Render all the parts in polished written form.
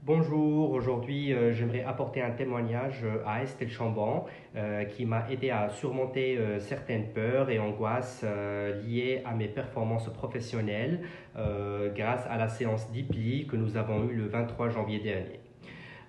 Bonjour, aujourd'hui j'aimerais apporter un témoignage à Estelle Chambon qui m'a aidé à surmonter certaines peurs et angoisses liées à mes performances professionnelles grâce à la séance d'IPI que nous avons eue le 23 janvier dernier.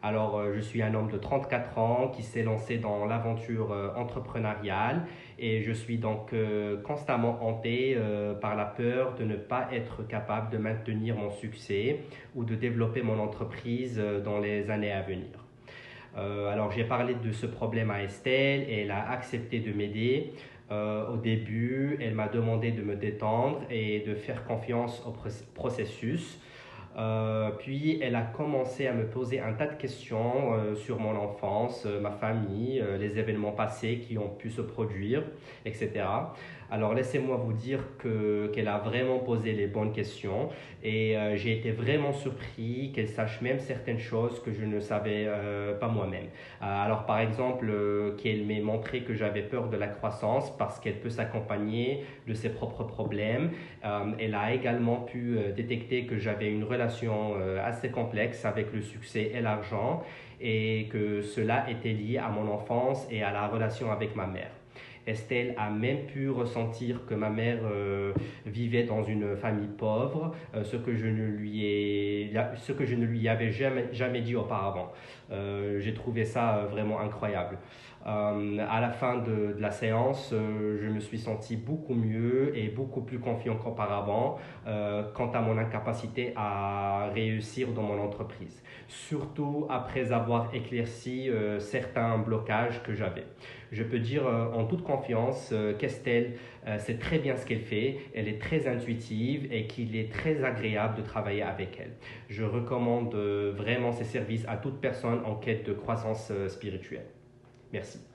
Alors, je suis un homme de 34 ans qui s'est lancé dans l'aventure entrepreneuriale et je suis donc constamment hanté par la peur de ne pas être capable de maintenir mon succès ou de développer mon entreprise dans les années à venir. Alors, j'ai parlé de ce problème à Estelle et elle a accepté de m'aider. Au début, elle m'a demandé de me détendre et de faire confiance au processus. Puis elle a commencé à me poser un tas de questions sur mon enfance, ma famille, les événements passés qui ont pu se produire, etc. Alors laissez-moi vous dire qu'elle a vraiment posé les bonnes questions et j'ai été vraiment surpris qu'elle sache même certaines choses que je ne savais pas moi-même. Alors par exemple, qu'elle m'ait montré que j'avais peur de la croissance parce qu'elle peut s'accompagner de ses propres problèmes. Elle a également pu détecter que j'avais une relation assez complexe avec le succès et l'argent et que cela était lié à mon enfance et à la relation avec ma mère. Estelle a même pu ressentir que ma mère vivait dans une famille pauvre, ce que je ne lui avais jamais dit auparavant. J'ai trouvé ça vraiment incroyable. À la fin de la séance, je me suis senti beaucoup mieux et beaucoup plus confiant qu'auparavant quant à mon incapacité à réussir dans mon entreprise, surtout après avoir éclairci certains blocages que j'avais. Je peux dire en toute confiance qu'Estelle sait très bien ce qu'elle fait, elle est très intuitive et qu'il est très agréable de travailler avec elle. Je recommande vraiment ses services à toute personne en quête de croissance spirituelle. Merci.